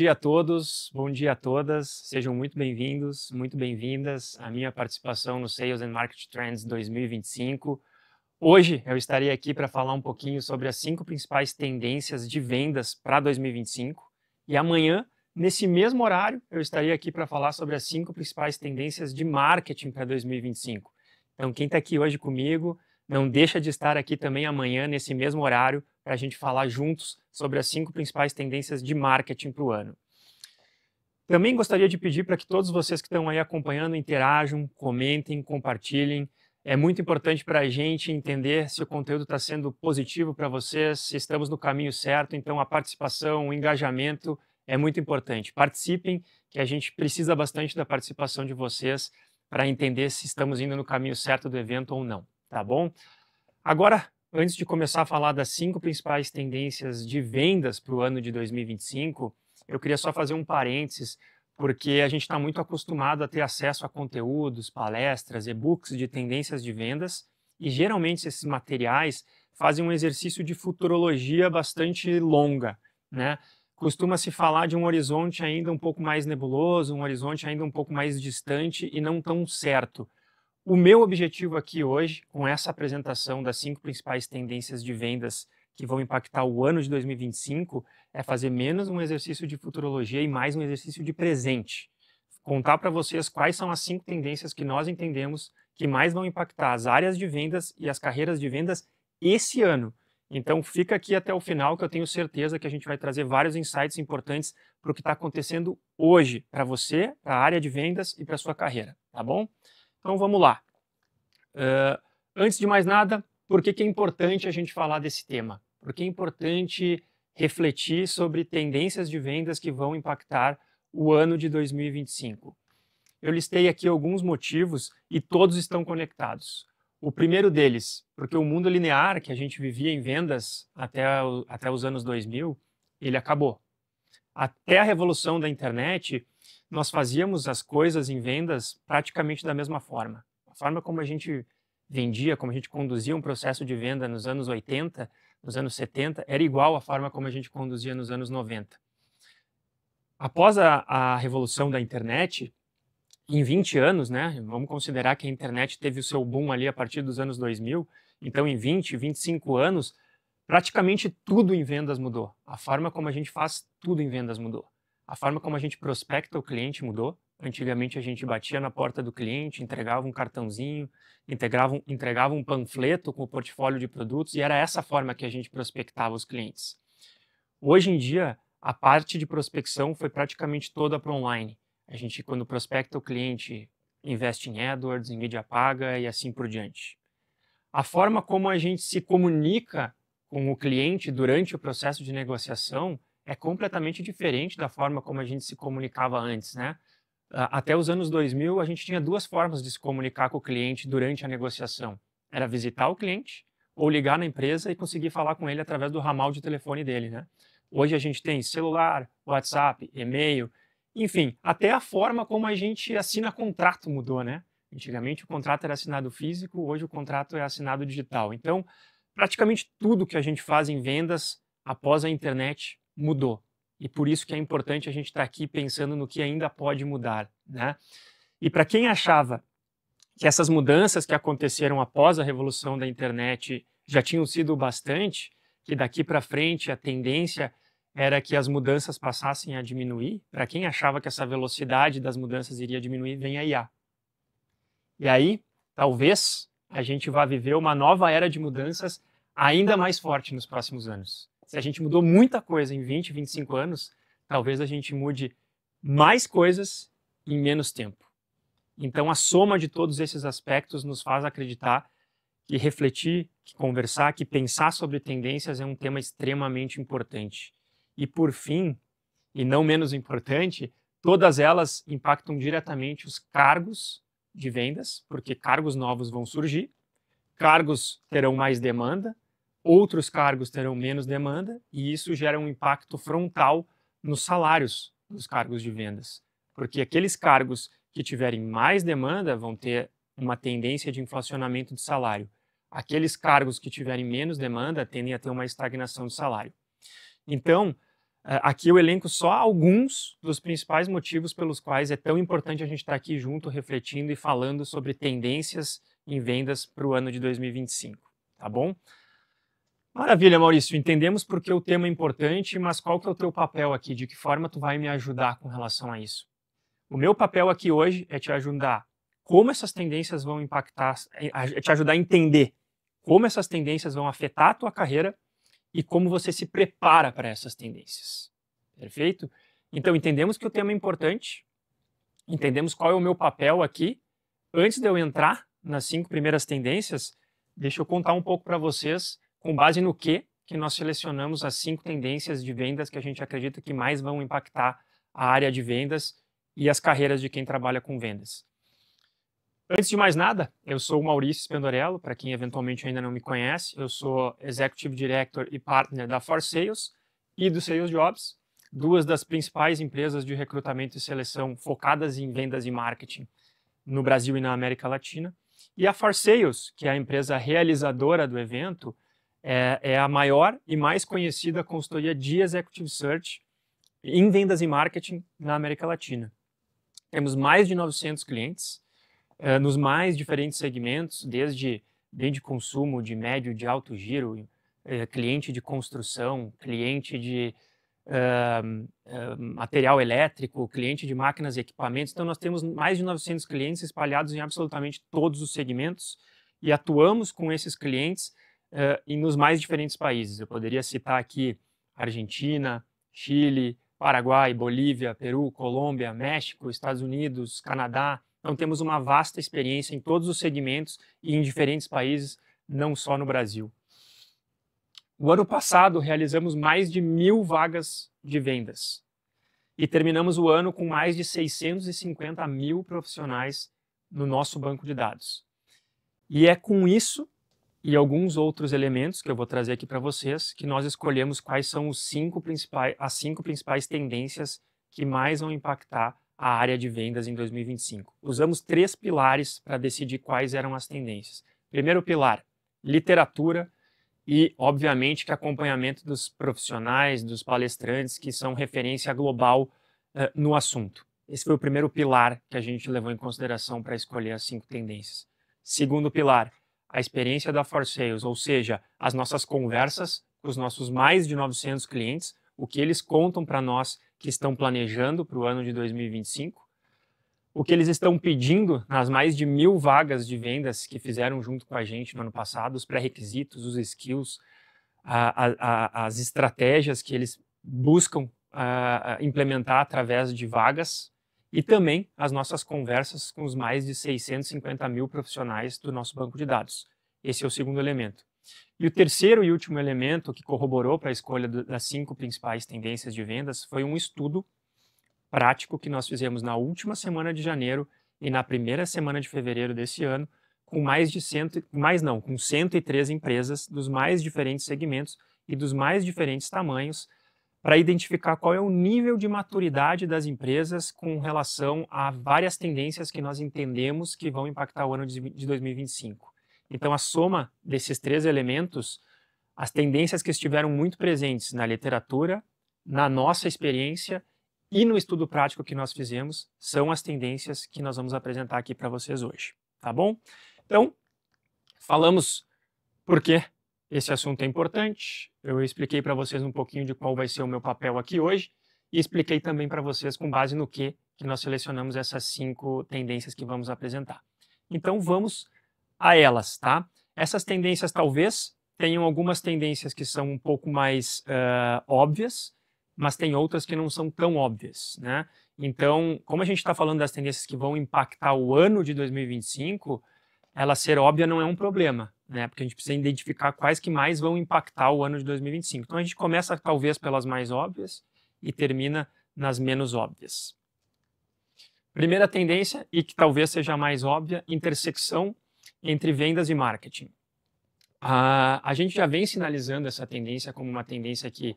dia a todos, bom dia a todas, sejam muito bem-vindos, muito bem-vindas à minha participação no Sales and Marketing Trends 2025. Hoje eu estarei aqui para falar um pouquinho sobre as 5 principais tendências de vendas para 2025 e amanhã, nesse mesmo horário, eu estarei aqui para falar sobre as 5 principais tendências de marketing para 2025. Então, quem está aqui hoje comigo, não deixa de estar aqui também amanhã, nesse mesmo horário, para a gente falar juntos sobre as 5 principais tendências de marketing para o ano. Também gostaria de pedir para que todos vocês que estão aí acompanhando interajam, comentem, compartilhem. É muito importante para a gente entender se o conteúdo está sendo positivo para vocês, se estamos no caminho certo. Então, a participação, o engajamento é muito importante. Participem, que a gente precisa bastante da participação de vocês para entender se estamos indo no caminho certo do evento ou não, tá bom? Agora, antes de começar a falar das 5 principais tendências de vendas para o ano de 2025, eu queria só fazer um parênteses, porque a gente está muito acostumado a ter acesso a conteúdos, palestras, e-books de tendências de vendas, e geralmente esses materiais fazem um exercício de futurologia bastante longa, né? Costuma-se falar de um horizonte ainda um pouco mais nebuloso, um horizonte ainda um pouco mais distante e não tão certo. O meu objetivo aqui hoje, com essa apresentação das 5 principais tendências de vendas que vão impactar o ano de 2025, é fazer menos um exercício de futurologia e mais um exercício de presente. Contar para vocês quais são as 5 tendências que nós entendemos que mais vão impactar as áreas de vendas e as carreiras de vendas esse ano. Então fica aqui até o final, que eu tenho certeza que a gente vai trazer vários insights importantes para o que está acontecendo hoje, para você, para a área de vendas e para a sua carreira, tá bom? Então vamos lá. Antes de mais nada, por que é importante a gente falar desse tema? Porque é importante refletir sobre tendências de vendas que vão impactar o ano de 2025. Eu listei aqui alguns motivos e todos estão conectados. O primeiro deles, porque o mundo linear que a gente vivia em vendas até os anos 2000, ele acabou. Até a revolução da internet, nós fazíamos as coisas em vendas praticamente da mesma forma. A forma como a gente vendia, como a gente conduzia um processo de venda nos anos 80, nos anos 70, era igual à forma como a gente conduzia nos anos 90. Após a revolução da internet, em 20 anos, né, vamos considerar que a internet teve o seu boom ali a partir dos anos 2000, então em 20, 25 anos, praticamente tudo em vendas mudou. A forma como a gente faz tudo em vendas mudou. A forma como a gente prospecta o cliente mudou. Antigamente a gente batia na porta do cliente, entregava um cartãozinho, entregava um panfleto com o portfólio de produtos e era essa forma que a gente prospectava os clientes. Hoje em dia, a parte de prospecção foi praticamente toda para online. A gente, quando prospecta o cliente, investe em AdWords, em mídia paga e assim por diante. A forma como a gente se comunica com o cliente durante o processo de negociação é completamente diferente da forma como a gente se comunicava antes, né? Até os anos 2000, a gente tinha 2 formas de se comunicar com o cliente durante a negociação. Era visitar o cliente ou ligar na empresa e conseguir falar com ele através do ramal de telefone dele, né? Hoje a gente tem celular, WhatsApp, e-mail, enfim, até a forma como a gente assina contrato mudou, né? Antigamente o contrato era assinado físico, hoje o contrato é assinado digital. Então, praticamente tudo que a gente faz em vendas após a internet mudou. E por isso que é importante a gente estar aqui pensando no que ainda pode mudar, né? E para quem achava que essas mudanças que aconteceram após a revolução da internet já tinham sido bastante, que daqui para frente a tendência era que as mudanças passassem a diminuir, para quem achava que essa velocidade das mudanças iria diminuir, vem a IA. E aí, talvez, a gente vá viver uma nova era de mudanças ainda mais forte nos próximos anos. Se a gente mudou muita coisa em 20, 25 anos, talvez a gente mude mais coisas em menos tempo. Então, a soma de todos esses aspectos nos faz acreditar que refletir, que conversar, que pensar sobre tendências é um tema extremamente importante. E, por fim, e não menos importante, todas elas impactam diretamente os cargos de vendas, porque cargos novos vão surgir, cargos terão mais demanda, outros cargos terão menos demanda, e isso gera um impacto frontal nos salários dos cargos de vendas, porque aqueles cargos que tiverem mais demanda vão ter uma tendência de inflacionamento de salário. Aqueles cargos que tiverem menos demanda tendem a ter uma estagnação de salário. Então, Aqui eu elenco só alguns dos principais motivos pelos quais é tão importante a gente estar aqui junto, refletindo e falando sobre tendências em vendas para o ano de 2025, tá bom? Maravilha, Maurício, entendemos por que o tema é importante, mas qual que é o teu papel aqui? De que forma tu vai me ajudar com relação a isso? O meu papel aqui hoje é te ajudar como essas tendências vão impactar, é te ajudar a entender como essas tendências vão afetar a tua carreira e como você se prepara para essas tendências. Perfeito? Então, entendemos que o tema é importante, entendemos qual é o meu papel aqui. Antes de eu entrar nas 5 primeiras tendências, deixa eu contar um pouco para vocês, com base no que nós selecionamos as 5 tendências de vendas que a gente acredita que mais vão impactar a área de vendas e as carreiras de quem trabalha com vendas. Antes de mais nada, eu sou o Maurício Spendorello, para quem eventualmente ainda não me conhece, eu sou Executive Director e Partner da For Sales e do Sales Jobs, duas das principais empresas de recrutamento e seleção focadas em vendas e marketing no Brasil e na América Latina. E a For Sales, que é a empresa realizadora do evento, é a maior e mais conhecida consultoria de Executive Search em vendas e marketing na América Latina. Temos mais de 900 clientes, nos mais diferentes segmentos, desde bem de consumo, de médio, de alto giro, cliente de construção, cliente de material elétrico, cliente de máquinas e equipamentos. Então, nós temos mais de 900 clientes espalhados em absolutamente todos os segmentos e atuamos com esses clientes nos mais diferentes países. Eu poderia citar aqui Argentina, Chile, Paraguai, Bolívia, Peru, Colômbia, México, Estados Unidos, Canadá. Então, temos uma vasta experiência em todos os segmentos e em diferentes países, não só no Brasil. O ano passado, realizamos mais de 1.000 vagas de vendas e terminamos o ano com mais de 650 mil profissionais no nosso banco de dados. E é com isso e alguns outros elementos que eu vou trazer aqui para vocês que nós escolhemos quais são as 5 principais tendências que mais vão impactar a área de vendas em 2025. Usamos 3 pilares para decidir quais eram as tendências. Primeiro pilar, literatura e, obviamente, que acompanhamento dos profissionais, dos palestrantes que são referência global no assunto. Esse foi o primeiro pilar que a gente levou em consideração para escolher as 5 tendências. Segundo pilar, a experiência da For Sales, ou seja, as nossas conversas com os nossos mais de 900 clientes, o que eles contam para nós que estão planejando para o ano de 2025, o que eles estão pedindo nas mais de 1.000 vagas de vendas que fizeram junto com a gente no ano passado, os pré-requisitos, os skills, as estratégias que eles buscam implementar através de vagas e também as nossas conversas com os mais de 650 mil profissionais do nosso banco de dados. Esse é o segundo elemento. E o terceiro e último elemento que corroborou para a escolha das 5 principais tendências de vendas foi um estudo prático que nós fizemos na última semana de janeiro e na primeira semana de fevereiro desse ano, com com 103 empresas dos mais diferentes segmentos e dos mais diferentes tamanhos, para identificar qual é o nível de maturidade das empresas com relação a várias tendências que nós entendemos que vão impactar o ano de 2025. Então, a soma desses 3 elementos, as tendências que estiveram muito presentes na literatura, na nossa experiência e no estudo prático que nós fizemos, são as tendências que nós vamos apresentar aqui para vocês hoje, tá bom? Então, falamos por que esse assunto é importante, eu expliquei para vocês um pouquinho de qual vai ser o meu papel aqui hoje e expliquei também para vocês com base no que nós selecionamos essas 5 tendências que vamos apresentar. Então, vamos a elas, tá? Essas tendências talvez tenham algumas tendências que são um pouco mais óbvias, mas tem outras que não são tão óbvias, né? Então, como a gente está falando das tendências que vão impactar o ano de 2025, ela ser óbvia não é um problema, né? Porque a gente precisa identificar quais que mais vão impactar o ano de 2025. Então, a gente começa talvez pelas mais óbvias e termina nas menos óbvias. Primeira tendência, e que talvez seja a mais óbvia, intersecção entre vendas e marketing. A gente já vem sinalizando essa tendência como uma tendência que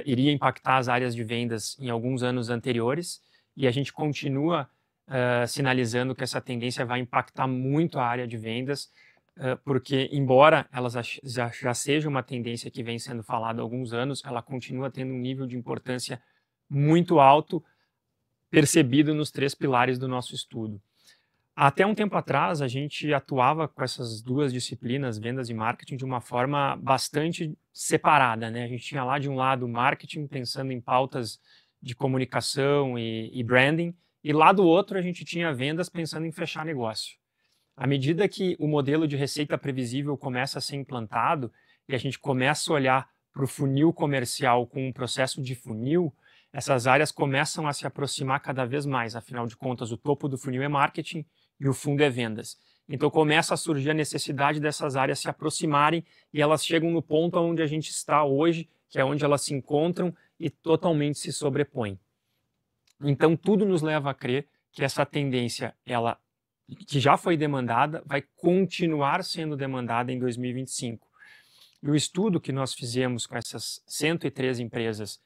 iria impactar as áreas de vendas em alguns anos anteriores e a gente continua sinalizando que essa tendência vai impactar muito a área de vendas. porque embora ela já seja uma tendência que vem sendo falada há alguns anos, ela continua tendo um nível de importância muito alto, percebido nos 3 pilares do nosso estudo. Até um tempo atrás, a gente atuava com essas 2 disciplinas, vendas e marketing, de uma forma bastante separada, né? A gente tinha lá de um lado o marketing, pensando em pautas de comunicação e branding, e lá do outro a gente tinha vendas pensando em fechar negócio. À medida que o modelo de receita previsível começa a ser implantado e a gente começa a olhar para o funil comercial com um processo de funil, essas áreas começam a se aproximar cada vez mais. Afinal de contas, o topo do funil é marketing e o fundo é vendas. Então começa a surgir a necessidade dessas áreas se aproximarem e elas chegam no ponto onde a gente está hoje, que é onde elas se encontram e totalmente se sobrepõem. Então tudo nos leva a crer que essa tendência, ela que já foi demandada, vai continuar sendo demandada em 2025. E o estudo que nós fizemos com essas 103 empresas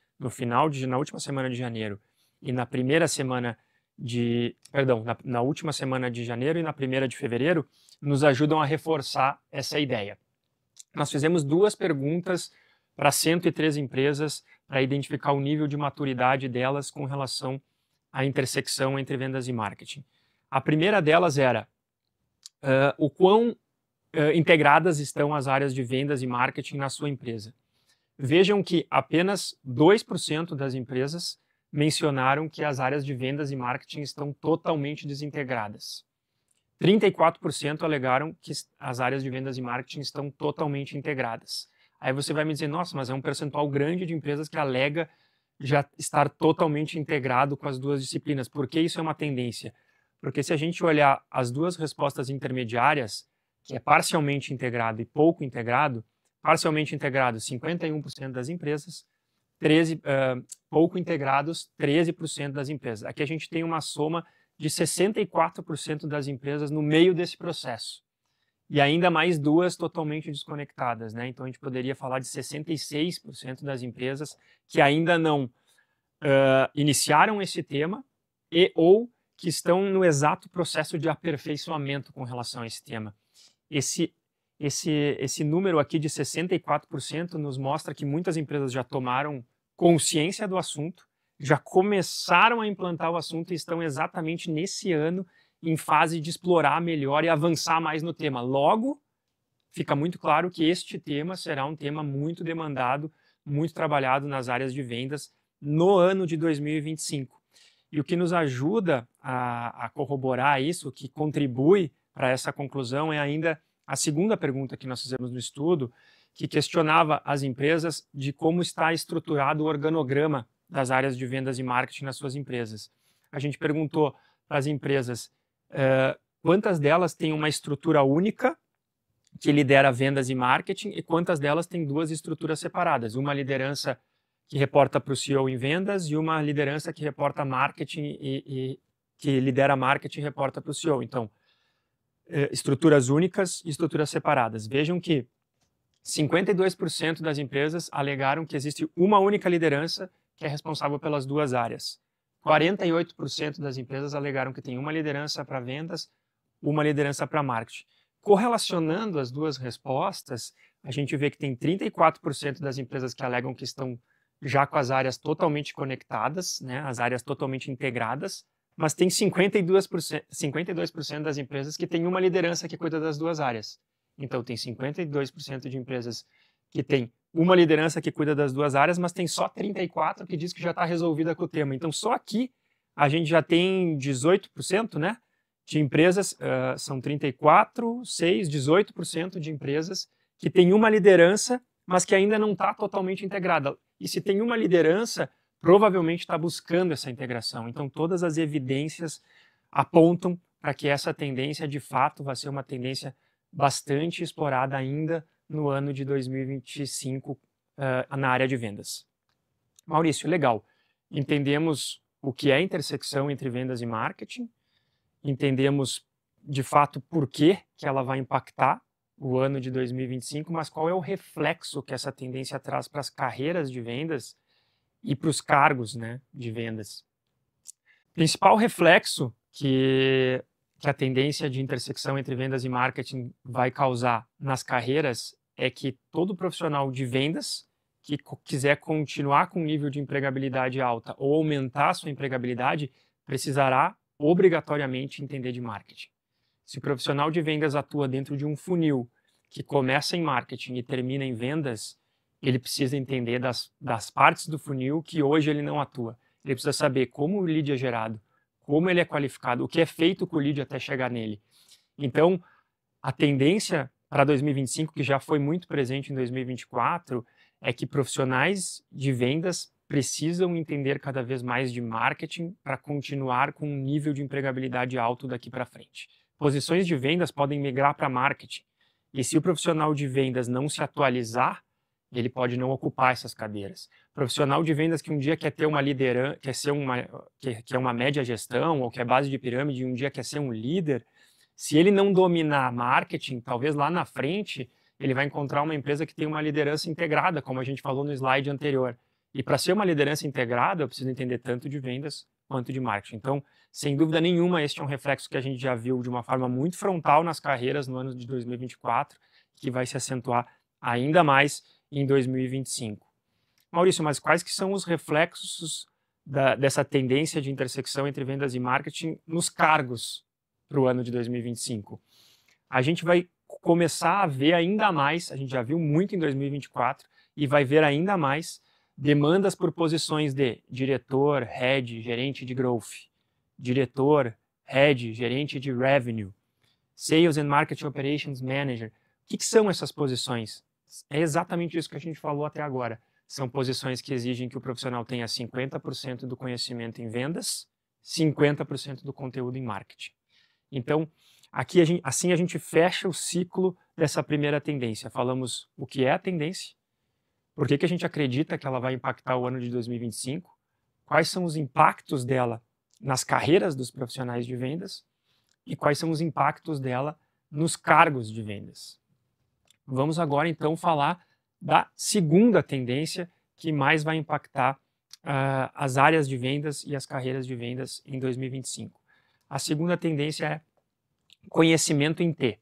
na última semana de janeiro e na primeira semana na última semana de janeiro e na primeira de fevereiro, nos ajudam a reforçar essa ideia. Nós fizemos 2 perguntas para 103 empresas para identificar o nível de maturidade delas com relação à intersecção entre vendas e marketing. A primeira delas era o quão integradas estão as áreas de vendas e marketing na sua empresa. Vejam que apenas 2% das empresas mencionaram que as áreas de vendas e marketing estão totalmente desintegradas. 34% alegaram que as áreas de vendas e marketing estão totalmente integradas. Aí você vai me dizer, nossa, mas é um percentual grande de empresas que alega já estar totalmente integrado com as 2 disciplinas. Por que isso é uma tendência? Porque se a gente olhar as 2 respostas intermediárias, que é parcialmente integrado e pouco integrado, parcialmente integrado 51% das empresas, pouco integrados 13% das empresas. Aqui a gente tem uma soma de 64% das empresas no meio desse processo. E ainda mais 2 totalmente desconectadas, né? Então a gente poderia falar de 66% das empresas que ainda não iniciaram esse tema ou que estão no exato processo de aperfeiçoamento com relação a esse tema. Esse número aqui de 64% nos mostra que muitas empresas já tomaram consciência do assunto, já começaram a implantar o assunto e estão exatamente nesse ano em fase de explorar melhor e avançar mais no tema. Logo, fica muito claro que este tema será um tema muito demandado, muito trabalhado nas áreas de vendas no ano de 2025. E o que nos ajuda a corroborar isso, que contribui para essa conclusão, é ainda a segunda pergunta que nós fizemos no estudo, que questionava as empresas de como está estruturado o organograma das áreas de vendas e marketing nas suas empresas. A gente perguntou para as empresas quantas delas têm uma estrutura única que lidera vendas e marketing e quantas delas têm 2 estruturas separadas, uma liderança que reporta para o CEO em vendas e uma liderança que reporta marketing e que lidera marketing e reporta para o CEO. Então, estruturas únicas e estruturas separadas. Vejam que 52% das empresas alegaram que existe uma única liderança que é responsável pelas 2 áreas. 48% das empresas alegaram que tem uma liderança para vendas, uma liderança para marketing. Correlacionando as 2 respostas, a gente vê que tem 34% das empresas que alegam que estão já com as áreas totalmente conectadas, né, as áreas totalmente integradas, mas tem 52% das empresas que têm uma liderança que cuida das 2 áreas. Então, tem 52% de empresas que têm uma liderança que cuida das 2 áreas, mas tem só 34% que diz que já está resolvida com o tema. Então, só aqui a gente já tem 18%, né, de empresas, são 34%, 6%, 18% de empresas que têm uma liderança, mas que ainda não está totalmente integrada. E se tem uma liderança, provavelmente está buscando essa integração. Então, todas as evidências apontam para que essa tendência, de fato, vai ser uma tendência bastante explorada ainda no ano de 2025 na área de vendas. Maurício, legal. Entendemos o que é a intersecção entre vendas e marketing, entendemos de fato por que ela vai impactar o ano de 2025, mas qual é o reflexo que essa tendência traz para as carreiras de vendas e para os cargos, né, de vendas. O principal reflexo que que a tendência de intersecção entre vendas e marketing vai causar nas carreiras é que todo profissional de vendas que quiser continuar com um nível de empregabilidade alta ou aumentar a sua empregabilidade precisará obrigatoriamente entender de marketing. Se o profissional de vendas atua dentro de um funil que começa em marketing e termina em vendas, ele precisa entender das partes do funil que hoje ele não atua. Ele precisa saber como o lead é gerado, como ele é qualificado, o que é feito com o lead até chegar nele. Então, a tendência para 2025, que já foi muito presente em 2024, é que profissionais de vendas precisam entender cada vez mais de marketing para continuar com um nível de empregabilidade alto daqui para frente. Posições de vendas podem migrar para marketing, e se o profissional de vendas não se atualizar, ele pode não ocupar essas cadeiras. Profissional de vendas que um dia quer ter uma liderança, quer uma média gestão ou quer base de pirâmide e um dia quer ser um líder, se ele não dominar marketing, talvez lá na frente ele vai encontrar uma empresa que tem uma liderança integrada, como a gente falou no slide anterior. E para ser uma liderança integrada, eu preciso entender tanto de vendas quanto de marketing. Então, sem dúvida nenhuma, este é um reflexo que a gente já viu de uma forma muito frontal nas carreiras no ano de 2024, que vai se acentuar ainda mais em 2025. Maurício, mas quais que são os reflexos dessa tendência de intersecção entre vendas e marketing nos cargos para o ano de 2025? A gente vai começar a ver ainda mais, a gente já viu muito em 2024, e vai ver ainda mais demandas por posições de diretor, head, gerente de growth, diretor, head, gerente de revenue, sales and marketing operations manager. O que são essas posições? É exatamente isso que a gente falou até agora. São posições que exigem que o profissional tenha 50% do conhecimento em vendas, 50% do conteúdo em marketing. Então, aqui assim a gente fecha o ciclo dessa primeira tendência. Falamos o que é a tendência, por que a gente acredita que ela vai impactar o ano de 2025, quais são os impactos dela nas carreiras dos profissionais de vendas e quais são os impactos dela nos cargos de vendas. Vamos agora então falar da segunda tendência que mais vai impactar as áreas de vendas e as carreiras de vendas em 2025. A segunda tendência é conhecimento em T.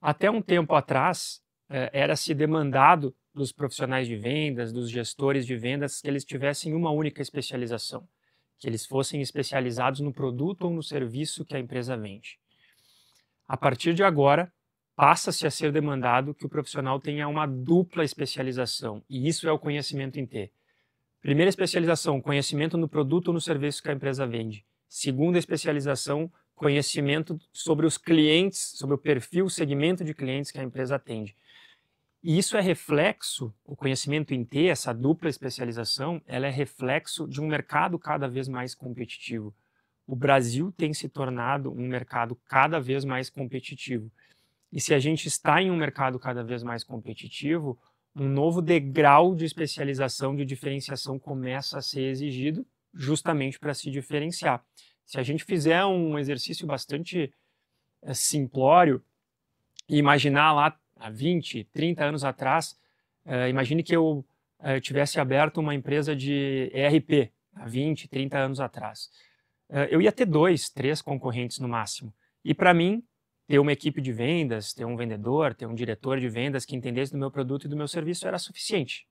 Até um tempo atrás, era-se demandado dos profissionais de vendas, dos gestores de vendas, que eles tivessem uma única especialização, que eles fossem especializados no produto ou no serviço que a empresa vende. A partir de agora, passa-se a ser demandado que o profissional tenha uma dupla especialização, e isso é o conhecimento em T. Primeira especialização, conhecimento no produto ou no serviço que a empresa vende. Segunda especialização, conhecimento sobre os clientes, sobre o perfil, o segmento de clientes que a empresa atende. E isso é reflexo, o conhecimento em T, essa dupla especialização, ela é reflexo de um mercado cada vez mais competitivo. O Brasil tem se tornado um mercado cada vez mais competitivo. E se a gente está em um mercado cada vez mais competitivo, um novo degrau de especialização, de diferenciação começa a ser exigido justamente para se diferenciar. Se a gente fizer um exercício bastante simplório e imaginar lá há 20, 30 anos atrás, imagine que eu tivesse aberto uma empresa de ERP há 20, 30 anos atrás. Eu ia ter 2, 3 concorrentes no máximo. E para mim, ter uma equipe de vendas, ter um vendedor, ter um diretor de vendas que entendesse do meu produto e do meu serviço era suficiente.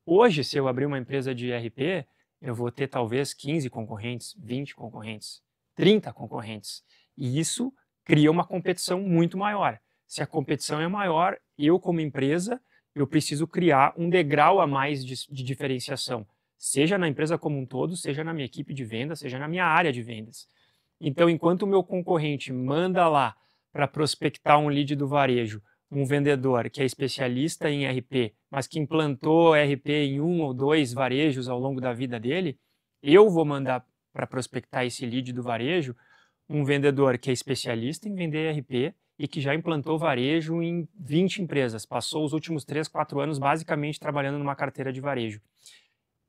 Hoje, se eu abrir uma empresa de ERP, eu vou ter talvez 15 concorrentes, 20 concorrentes, 30 concorrentes. E isso cria uma competição muito maior. Se a competição é maior, eu como empresa, eu preciso criar um degrau a mais de diferenciação, seja na empresa como um todo, seja na minha equipe de vendas, seja na minha área de vendas. Então, enquanto o meu concorrente manda lá para prospectar um lead do varejo, um vendedor que é especialista em ERP, mas que implantou ERP em 1 ou 2 varejos ao longo da vida dele, eu vou mandar para prospectar esse lead do varejo um vendedor que é especialista em vender ERP e que já implantou varejo em 20 empresas, passou os últimos 3, 4 anos basicamente trabalhando numa carteira de varejo.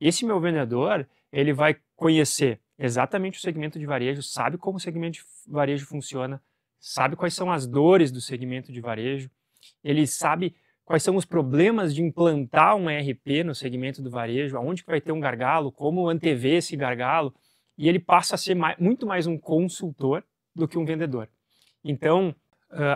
Esse meu vendedor, ele vai conhecer exatamente o segmento de varejo, sabe como o segmento de varejo funciona, sabe quais são as dores do segmento de varejo, ele sabe quais são os problemas de implantar um ERP no segmento do varejo, aonde que vai ter um gargalo, como antever esse gargalo, e ele passa a ser muito mais um consultor do que um vendedor. Então,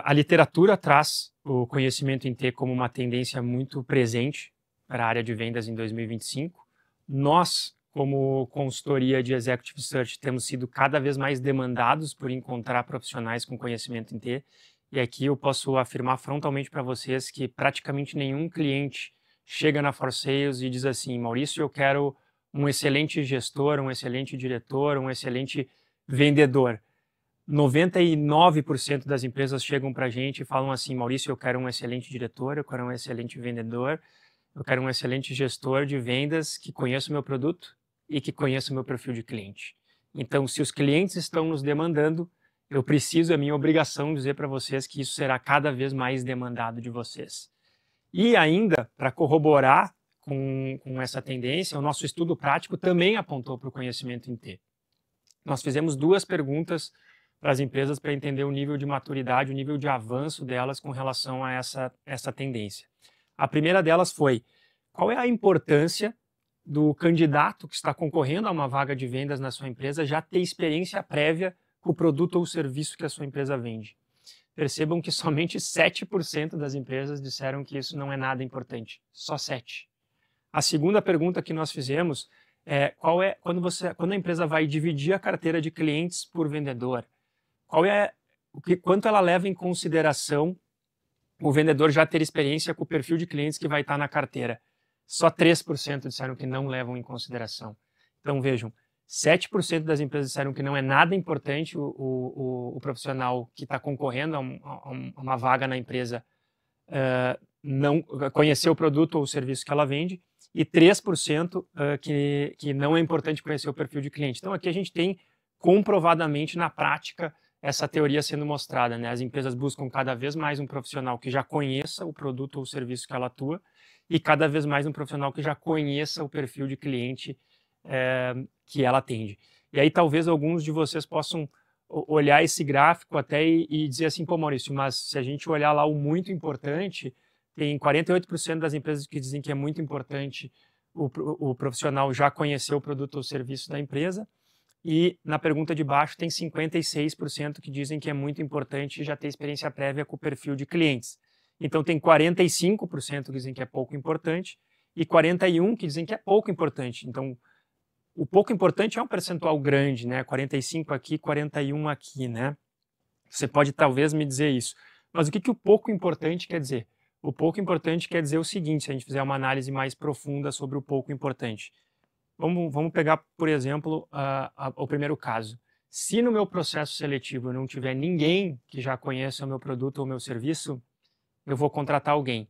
a literatura traz o conhecimento em T como uma tendência muito presente para a área de vendas em 2025. Nós, como consultoria de Executive Search, temos sido cada vez mais demandados por encontrar profissionais com conhecimento em T. E aqui eu posso afirmar frontalmente para vocês que praticamente nenhum cliente chega na For Sales e diz assim: Maurício, eu quero um excelente gestor, um excelente diretor, um excelente vendedor. 99% das empresas chegam para a gente e falam assim: Maurício, eu quero um excelente diretor, eu quero um excelente vendedor, eu quero um excelente gestor de vendas que conheça o meu produto e que conheça o meu perfil de cliente. Então, se os clientes estão nos demandando, eu preciso, é minha obrigação dizer para vocês que isso será cada vez mais demandado de vocês. E ainda, para corroborar com essa tendência, o nosso estudo prático também apontou para o conhecimento em T. Nós fizemos 2 perguntas para as empresas para entender o nível de maturidade, o nível de avanço delas com relação a essa tendência. A primeira delas foi: qual é a importância do candidato que está concorrendo a uma vaga de vendas na sua empresa já ter experiência prévia com o produto ou serviço que a sua empresa vende? Percebam que somente 7% das empresas disseram que isso não é nada importante. Só 7%. A segunda pergunta que nós fizemos é quando a empresa vai dividir a carteira de clientes por vendedor, quanto ela leva em consideração o vendedor já ter experiência com o perfil de clientes que vai estar na carteira? Só 3% disseram que não levam em consideração. Então vejam, 7% das empresas disseram que não é nada importante o profissional que está concorrendo a uma vaga na empresa não conhecer o produto ou o serviço que ela vende, e 3% que não é importante conhecer o perfil de cliente. Então aqui a gente tem comprovadamente na prática essa teoria sendo mostrada, né? As empresas buscam cada vez mais um profissional que já conheça o produto ou o serviço que ela atua e cada vez mais um profissional que já conheça o perfil de cliente que ela atende. E aí talvez alguns de vocês possam olhar esse gráfico até e dizer assim: pô, Maurício, mas se a gente olhar lá o muito importante, tem 48% das empresas que dizem que é muito importante o profissional já conhecer o produto ou serviço da empresa, e na pergunta de baixo tem 56% que dizem que é muito importante já ter experiência prévia com o perfil de clientes. Então tem 45% que dizem que é pouco importante e 41% que dizem que é pouco importante. Então o pouco importante é um percentual grande, né? 45 aqui, 41 aqui, né? Você pode talvez me dizer isso. Mas o que o pouco importante quer dizer? O pouco importante quer dizer o seguinte, se a gente fizer uma análise mais profunda sobre o pouco importante. Vamos pegar, por exemplo, o primeiro caso. Se no meu processo seletivo eu não tiver ninguém que já conheça o meu produto ou o meu serviço, eu vou contratar alguém.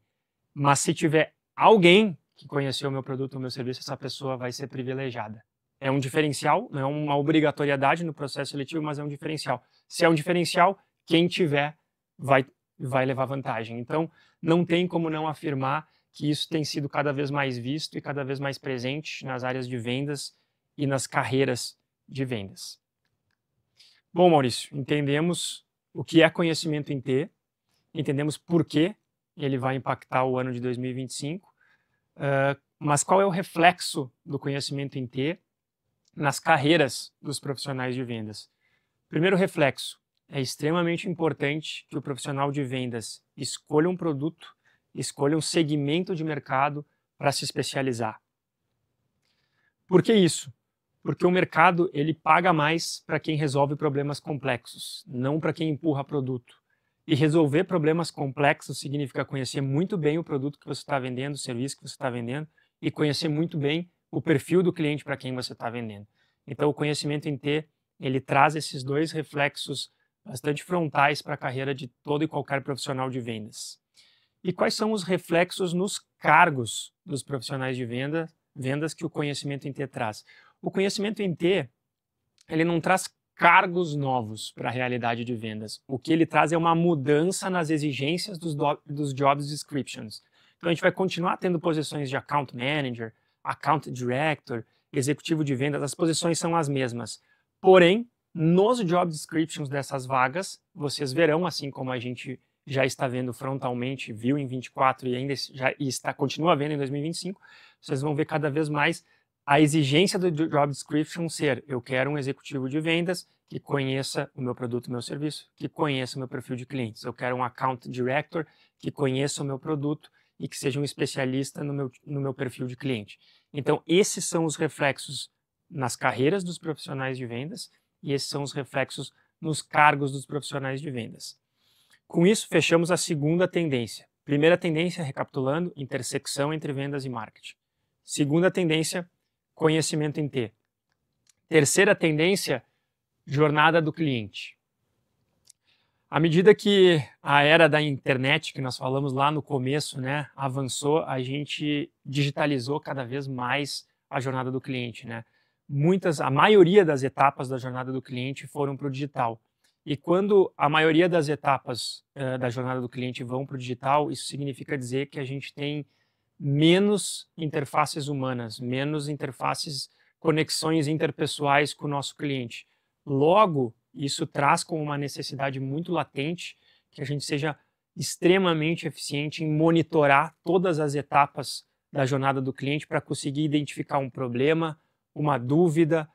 Mas se tiver alguém que conheceu o meu produto ou o meu serviço, essa pessoa vai ser privilegiada. É um diferencial, não é uma obrigatoriedade no processo seletivo, mas é um diferencial. Se é um diferencial, quem tiver vai levar vantagem. Então, não tem como não afirmar que isso tem sido cada vez mais visto e cada vez mais presente nas áreas de vendas e nas carreiras de vendas. Bom, Maurício, entendemos o que é conhecimento em T, entendemos por que ele vai impactar o ano de 2025, mas qual é o reflexo do conhecimento em T nas carreiras dos profissionais de vendas? Primeiro reflexo: é extremamente importante que o profissional de vendas escolha um produto, escolha um segmento de mercado para se especializar. Por que isso? Porque o mercado ele paga mais para quem resolve problemas complexos, não para quem empurra produto. E resolver problemas complexos significa conhecer muito bem o produto que você está vendendo, o serviço que você está vendendo, e conhecer muito bem o perfil do cliente para quem você está vendendo. Então, o conhecimento em T, ele traz esses 2 reflexos bastante frontais para a carreira de todo e qualquer profissional de vendas. E quais são os reflexos nos cargos dos profissionais de vendas que o conhecimento em T traz? O conhecimento em T, ele não traz cargos novos para a realidade de vendas. O que ele traz é uma mudança nas exigências dos job descriptions. Então a gente vai continuar tendo posições de account manager, account director, executivo de vendas, as posições são as mesmas. Porém, nos job descriptions dessas vagas, vocês verão, assim como a gente já está vendo frontalmente, viu em 24 e ainda continua vendo em 2025, vocês vão ver cada vez mais a exigência do job description ser: eu quero um executivo de vendas que conheça o meu produto, o meu serviço, que conheça o meu perfil de clientes. Eu quero um account director que conheça o meu produto e que seja um especialista no meu perfil de cliente. Então, esses são os reflexos nas carreiras dos profissionais de vendas e esses são os reflexos nos cargos dos profissionais de vendas. Com isso, fechamos a segunda tendência. Primeira tendência, recapitulando, intersecção entre vendas e marketing. Segunda tendência, conhecimento em T. Terceira tendência, jornada do cliente. À medida que a era da internet, que nós falamos lá no começo, né, avançou, a gente digitalizou cada vez mais a jornada do cliente, né? A maioria das etapas da jornada do cliente foram para o digital. E quando a maioria das etapas da jornada do cliente vão para o digital, isso significa dizer que a gente tem menos interfaces humanas, menos interfaces, conexões interpessoais com o nosso cliente. Logo, isso traz como uma necessidade muito latente que a gente seja extremamente eficiente em monitorar todas as etapas da jornada do cliente para conseguir identificar um problema, uma dúvida,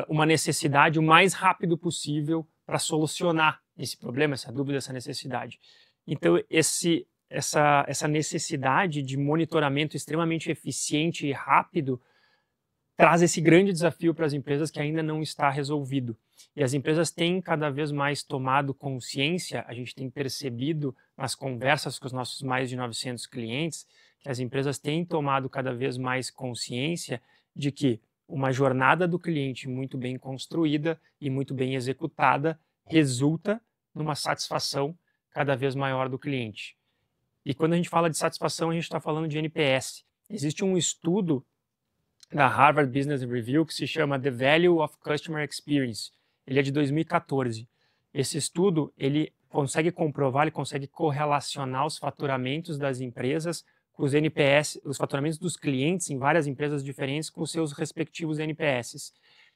uma necessidade o mais rápido possível para solucionar esse problema, essa dúvida, essa necessidade. Então, essa necessidade de monitoramento extremamente eficiente e rápido traz esse grande desafio para as empresas que ainda não está resolvido. E as empresas têm cada vez mais tomado consciência, a gente tem percebido nas conversas com os nossos mais de 900 clientes, que as empresas têm tomado cada vez mais consciência de que uma jornada do cliente muito bem construída e muito bem executada resulta numa satisfação cada vez maior do cliente. E quando a gente fala de satisfação, a gente está falando de NPS. Existe um estudo da Harvard Business Review que se chama The Value of Customer Experience. Ele é de 2014. Esse estudo, ele consegue comprovar, ele consegue correlacionar os faturamentos das empresas com os NPS, os faturamentos dos clientes em várias empresas diferentes com os seus respectivos NPS.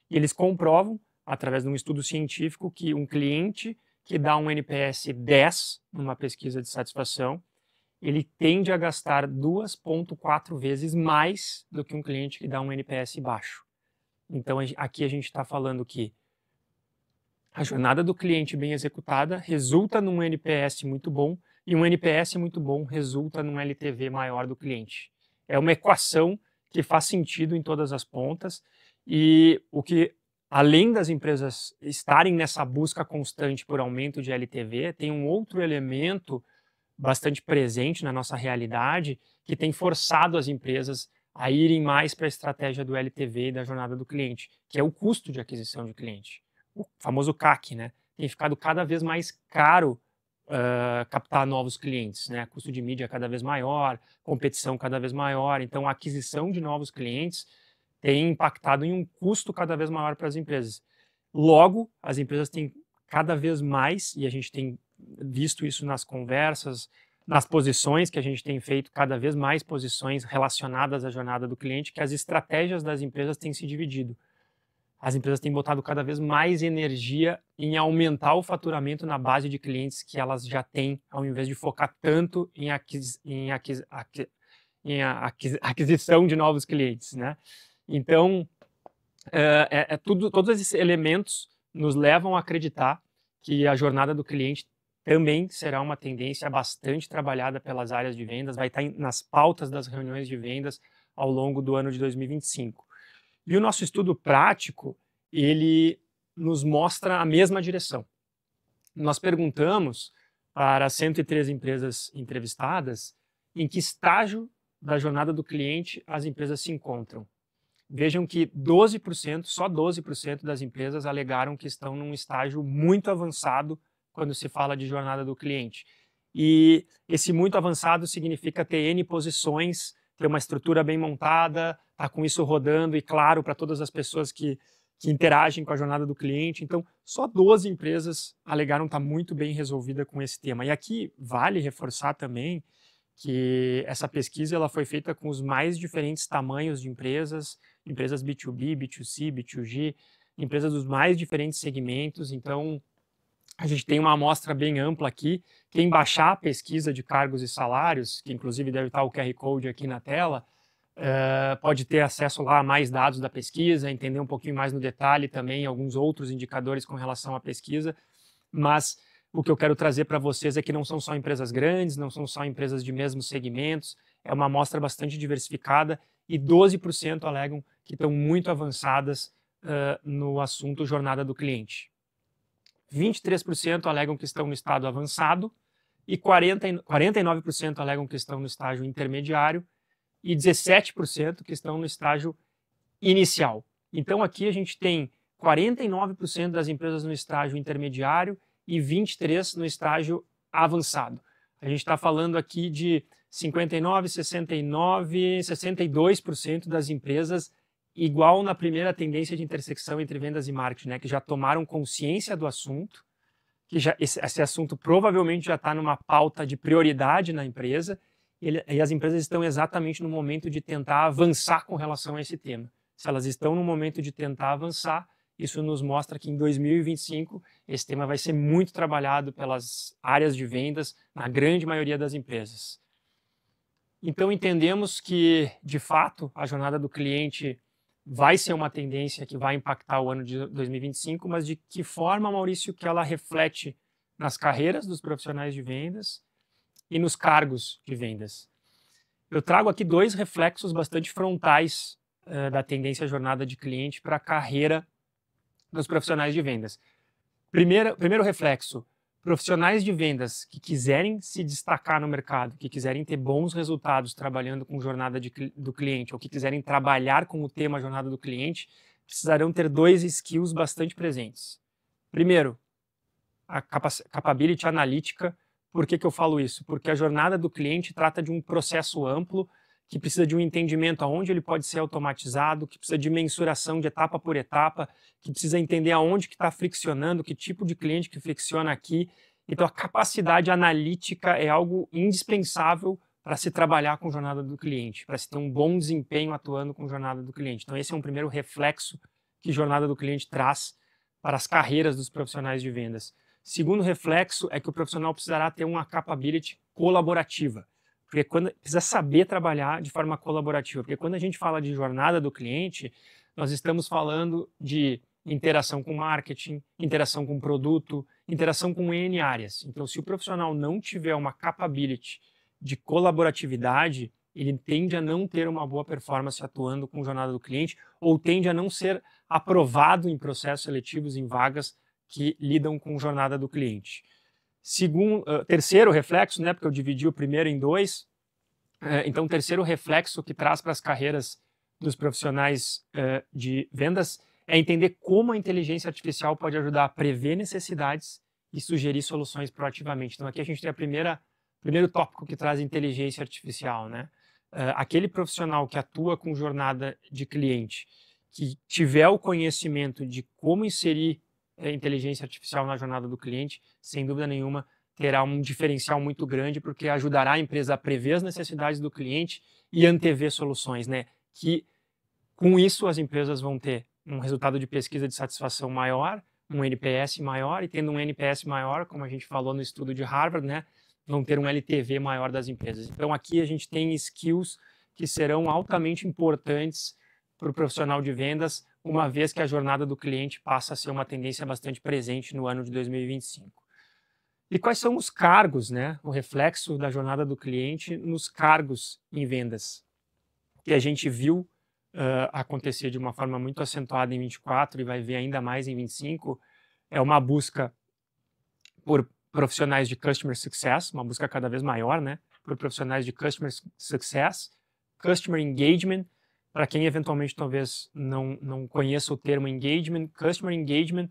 E eles comprovam, através de um estudo científico, que um cliente que dá um NPS 10 numa pesquisa de satisfação, ele tende a gastar 2,4 vezes mais do que um cliente que dá um NPS baixo. Então, aqui a gente está falando que a jornada do cliente bem executada resulta num NPS muito bom e um NPS muito bom resulta num LTV maior do cliente. É uma equação que faz sentido em todas as pontas e o que, além das empresas estarem nessa busca constante por aumento de LTV, tem um outro elemento bastante presente na nossa realidade, que tem forçado as empresas a irem mais para a estratégia do LTV e da jornada do cliente, que é o custo de aquisição de cliente, o famoso CAC, né? Tem ficado cada vez mais caro captar novos clientes, né? Custo de mídia cada vez maior, competição cada vez maior, então a aquisição de novos clientes tem impactado em um custo cada vez maior para as empresas. Logo, as empresas têm cada vez mais, e a gente tem visto isso nas conversas, nas posições que a gente tem feito, cada vez mais posições relacionadas à jornada do cliente, que as estratégias das empresas têm se dividido. As empresas têm botado cada vez mais energia em aumentar o faturamento na base de clientes que elas já têm, ao invés de focar tanto em aquisição de novos clientes, né? Então, todos esses elementos nos levam a acreditar que a jornada do cliente também será uma tendência bastante trabalhada pelas áreas de vendas, vai estar nas pautas das reuniões de vendas ao longo do ano de 2025. E o nosso estudo prático, ele nos mostra a mesma direção. Nós perguntamos para 103 empresas entrevistadas em que estágio da jornada do cliente as empresas se encontram. Vejam que 12%, só 12% das empresas alegaram que estão num estágio muito avançado quando se fala de jornada do cliente. E esse muito avançado significa ter N posições, ter uma estrutura bem montada, estar com isso rodando e claro para todas as pessoas que interagem com a jornada do cliente. Então, só 12 empresas alegaram estar muito bem resolvida com esse tema. E aqui vale reforçar também que essa pesquisa ela foi feita com os mais diferentes tamanhos de empresas B2B, B2C, B2G, empresas dos mais diferentes segmentos. Então, a gente tem uma amostra bem ampla aqui. Quem baixar a pesquisa de cargos e salários, que inclusive deve estar o QR Code aqui na tela, pode ter acesso lá a mais dados da pesquisa, entender um pouquinho mais no detalhe também alguns outros indicadores com relação à pesquisa, mas o que eu quero trazer para vocês é que não são só empresas grandes, não são só empresas de mesmos segmentos, é uma amostra bastante diversificada e 12% alegam que estão muito avançadas no assunto jornada do cliente. 23% alegam que estão no estado avançado e 49% alegam que estão no estágio intermediário e 17% que estão no estágio inicial. Então aqui a gente tem 49% das empresas no estágio intermediário e 23% no estágio avançado. A gente está falando aqui de 59%, 69%, 62% das empresas igual na primeira tendência de intersecção entre vendas e marketing, né, que já tomaram consciência do assunto, que esse assunto provavelmente já está numa pauta de prioridade na empresa e as empresas estão exatamente no momento de tentar avançar com relação a esse tema. Se elas estão no momento de tentar avançar, isso nos mostra que em 2025 esse tema vai ser muito trabalhado pelas áreas de vendas na grande maioria das empresas. Então entendemos que, de fato, a jornada do cliente vai ser uma tendência que vai impactar o ano de 2025, mas de que forma, Maurício, que ela reflete nas carreiras dos profissionais de vendas e nos cargos de vendas. Eu trago aqui dois reflexos bastante frontais da tendência jornada de cliente para a carreira dos profissionais de vendas. Primeiro reflexo, profissionais de vendas que quiserem se destacar no mercado, que quiserem ter bons resultados trabalhando com jornada do cliente, ou que quiserem trabalhar com o tema jornada do cliente, precisarão ter dois skills bastante presentes. Primeiro, a capability analítica. Por que eu falo isso? Porque a jornada do cliente trata de um processo amplo que precisa de um entendimento aonde ele pode ser automatizado, que precisa de mensuração de etapa por etapa, que precisa entender aonde que está friccionando, que tipo de cliente que fricciona aqui. Então a capacidade analítica é algo indispensável para se trabalhar com jornada do cliente, para se ter um bom desempenho atuando com jornada do cliente. Então esse é um primeiro reflexo que jornada do cliente traz para as carreiras dos profissionais de vendas. Segundo reflexo é que o profissional precisará ter uma capability colaborativa, porque precisa saber trabalhar de forma colaborativa, porque quando a gente fala de jornada do cliente, nós estamos falando de interação com marketing, interação com produto, interação com N áreas. Então, se o profissional não tiver uma capability de colaboratividade, ele tende a não ter uma boa performance atuando com jornada do cliente ou tende a não ser aprovado em processos seletivos em vagas que lidam com jornada do cliente. Terceiro reflexo, né, porque eu dividi o primeiro em dois, então terceiro reflexo que traz para as carreiras dos profissionais de vendas é entender como a inteligência artificial pode ajudar a prever necessidades e sugerir soluções proativamente. Então aqui a gente tem primeiro tópico que traz inteligência artificial, né? Aquele profissional que atua com jornada de cliente, que tiver o conhecimento de como inserir inteligência artificial na jornada do cliente, sem dúvida nenhuma, terá um diferencial muito grande, porque ajudará a empresa a prever as necessidades do cliente e antever soluções, né? Que com isso as empresas vão ter um resultado de pesquisa de satisfação maior, um NPS maior, e tendo um NPS maior, como a gente falou no estudo de Harvard, né? Vão ter um LTV maior das empresas. Então aqui a gente tem skills que serão altamente importantes para o profissional de vendas, uma vez que a jornada do cliente passa a ser uma tendência bastante presente no ano de 2025. E quais são os cargos, né? O reflexo da jornada do cliente nos cargos em vendas, que a gente viu acontecer de uma forma muito acentuada em 24 e vai ver ainda mais em 25, é uma busca por profissionais de Customer Success, uma busca cada vez maior, né? Por profissionais de Customer Success, Customer Engagement. Para quem eventualmente talvez não conheça o termo engagement, Customer Engagement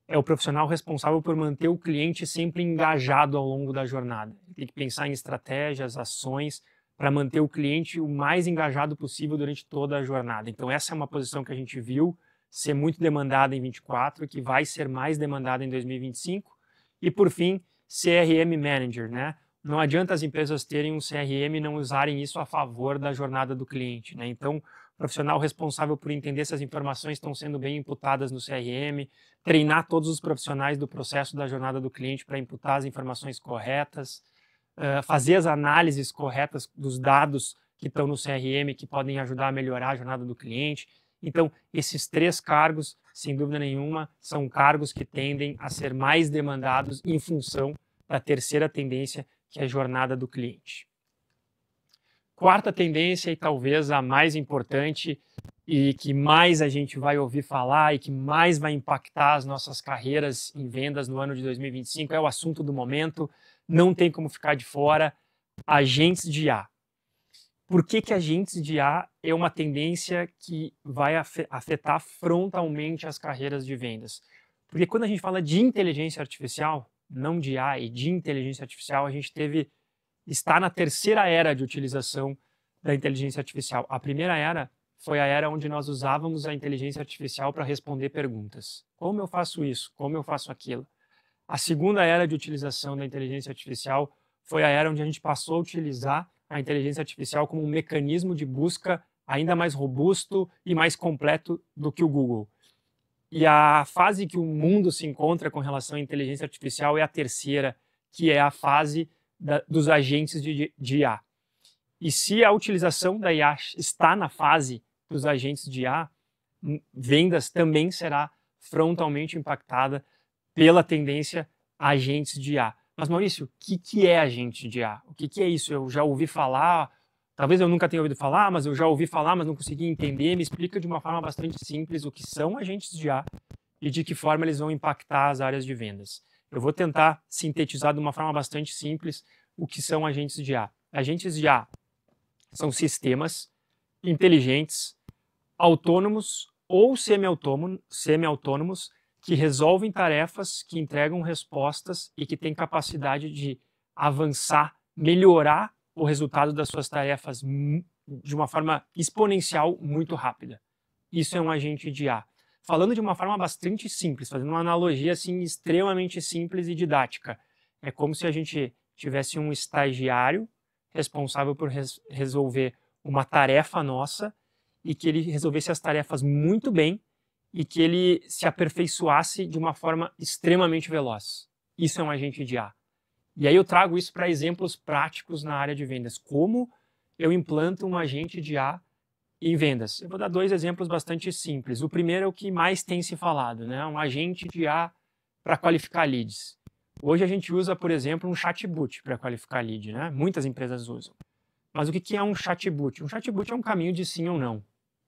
é o profissional responsável por manter o cliente sempre engajado ao longo da jornada. Ele tem que pensar em estratégias, ações, para manter o cliente o mais engajado possível durante toda a jornada. Então essa é uma posição que a gente viu ser muito demandada em 24 e que vai ser mais demandada em 2025. E por fim, CRM Manager, né? Não adianta as empresas terem um CRM e não usarem isso a favor da jornada do cliente, né? Então, o profissional responsável por entender se as informações estão sendo bem imputadas no CRM, treinar todos os profissionais do processo da jornada do cliente para imputar as informações corretas, fazer as análises corretas dos dados que estão no CRM, que podem ajudar a melhorar a jornada do cliente. Então, esses 3 cargos, sem dúvida nenhuma, são cargos que tendem a ser mais demandados em função da terceira tendência, que é a jornada do cliente. Quarta tendência, e talvez a mais importante e que mais a gente vai ouvir falar e que mais vai impactar as nossas carreiras em vendas no ano de 2025, é o assunto do momento, não tem como ficar de fora, agentes de IA. Por que agentes de IA é uma tendência que vai afetar frontalmente as carreiras de vendas? Porque quando a gente fala de inteligência artificial, não de IA, e de inteligência artificial, a gente está na terceira era de utilização da inteligência artificial. A primeira era foi a era onde nós usávamos a inteligência artificial para responder perguntas. Como eu faço isso? Como eu faço aquilo? A segunda era de utilização da inteligência artificial foi a era onde a gente passou a utilizar a inteligência artificial como um mecanismo de busca ainda mais robusto e mais completo do que o Google. E a fase que o mundo se encontra com relação à inteligência artificial é a terceira, que é a fase dos agentes de IA. E se a utilização da IA está na fase dos agentes de IA, vendas também será frontalmente impactada pela tendência agentes de IA. Mas, Maurício, o que é agente de IA? O que é isso? Eu já ouvi falar, talvez eu nunca tenha ouvido falar, mas eu já ouvi falar, mas não consegui entender. Me explica de uma forma bastante simples o que são agentes de IA e de que forma eles vão impactar as áreas de vendas. Eu vou tentar sintetizar de uma forma bastante simples o que são agentes de IA. Agentes de IA são sistemas inteligentes, autônomos ou semi-autônomos que resolvem tarefas, que entregam respostas e que têm capacidade de avançar, melhorar o resultado das suas tarefas de uma forma exponencial muito rápida. Isso é um agente de IA. Falando de uma forma bastante simples, fazendo uma analogia assim extremamente simples e didática, é como se a gente tivesse um estagiário responsável por resolver uma tarefa nossa e que ele resolvesse as tarefas muito bem e que ele se aperfeiçoasse de uma forma extremamente veloz. Isso é um agente de IA. E aí eu trago isso para exemplos práticos na área de vendas. Como eu implanto um agente de IA em vendas? Eu vou dar 2 exemplos bastante simples. O primeiro é o que mais tem se falado, né? Um agente de IA para qualificar leads. Hoje a gente usa, por exemplo, um chatbot para qualificar lead, né? Muitas empresas usam. Mas o que é um chatbot? Um chatbot é um caminho de sim ou não.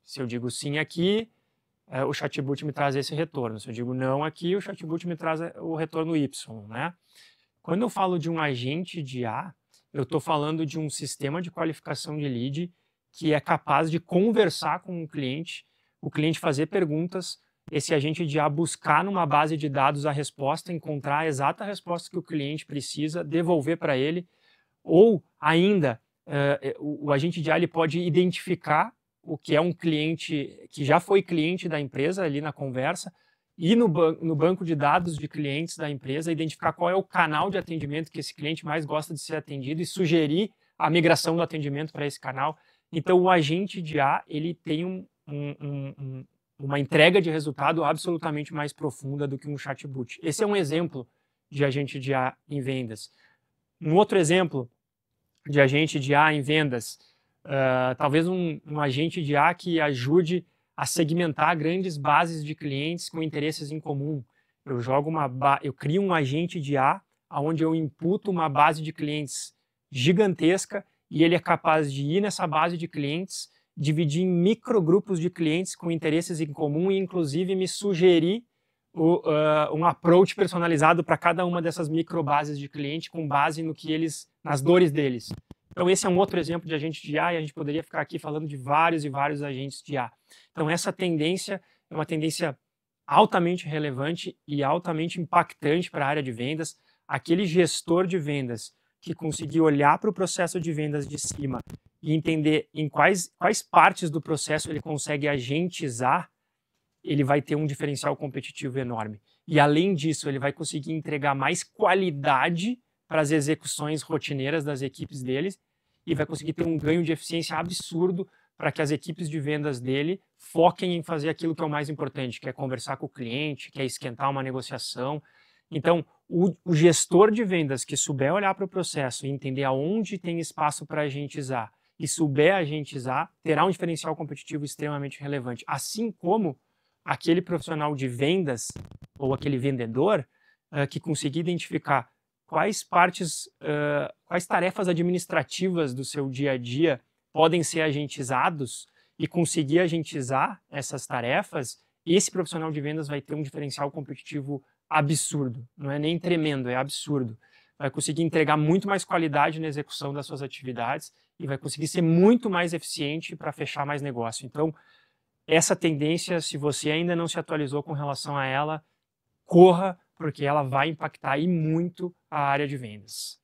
Se eu digo sim aqui, o chatbot me traz esse retorno. Se eu digo não aqui, o chatbot me traz o retorno Y, né? Quando eu falo de um agente de IA, eu estou falando de um sistema de qualificação de lead que é capaz de conversar com o cliente fazer perguntas, esse agente de IA buscar numa base de dados a resposta, encontrar a exata resposta que o cliente precisa, devolver para ele, ou ainda o agente de IA ele pode identificar o que é um cliente que já foi cliente da empresa ali na conversa, ir no banco de dados de clientes da empresa, identificar qual é o canal de atendimento que esse cliente mais gosta de ser atendido e sugerir a migração do atendimento para esse canal. Então, o agente de IA ele tem uma entrega de resultado absolutamente mais profunda do que um chatbot. Esse é um exemplo de agente de IA em vendas. Um outro exemplo de agente de IA em vendas, talvez um agente de IA que ajude a segmentar grandes bases de clientes com interesses em comum. Eu crio um agente de IA onde eu imputo uma base de clientes gigantesca e ele é capaz de ir nessa base de clientes, dividir em microgrupos de clientes com interesses em comum e inclusive me sugerir um approach personalizado para cada uma dessas microbases de cliente com base nas dores deles. Então esse é um outro exemplo de agente de IA e a gente poderia ficar aqui falando de vários e vários agentes de IA. Então essa tendência é uma tendência altamente relevante e altamente impactante para a área de vendas. Aquele gestor de vendas que conseguir olhar para o processo de vendas de cima e entender em quais partes do processo ele consegue agentizar, ele vai ter um diferencial competitivo enorme. E além disso, ele vai conseguir entregar mais qualidade para as execuções rotineiras das equipes deles e vai conseguir ter um ganho de eficiência absurdo para que as equipes de vendas dele foquem em fazer aquilo que é o mais importante, que é conversar com o cliente, que é esquentar uma negociação. Então, o gestor de vendas que souber olhar para o processo e entender aonde tem espaço para agentizar e souber agentizar, terá um diferencial competitivo extremamente relevante. Assim como aquele profissional de vendas ou aquele vendedor que conseguir identificar quais tarefas administrativas do seu dia a dia podem ser agentizados e conseguir agentizar essas tarefas, esse profissional de vendas vai ter um diferencial competitivo absurdo. Não é nem tremendo, é absurdo. Vai conseguir entregar muito mais qualidade na execução das suas atividades e vai conseguir ser muito mais eficiente para fechar mais negócio. Então, essa tendência, se você ainda não se atualizou com relação a ela, corra, porque ela vai impactar e muito a área de vendas.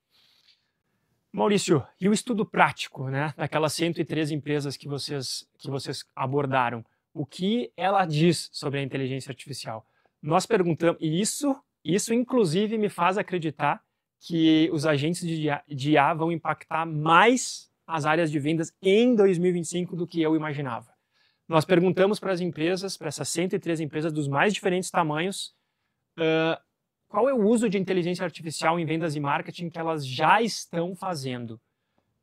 Maurício, e o estudo prático, né, daquelas 113 empresas que vocês abordaram? O que ela diz sobre a inteligência artificial? Nós perguntamos, e isso inclusive me faz acreditar que os agentes de IA vão impactar mais as áreas de vendas em 2025 do que eu imaginava. Nós perguntamos para as empresas, para essas 113 empresas dos mais diferentes tamanhos, qual é o uso de inteligência artificial em vendas e marketing que elas já estão fazendo.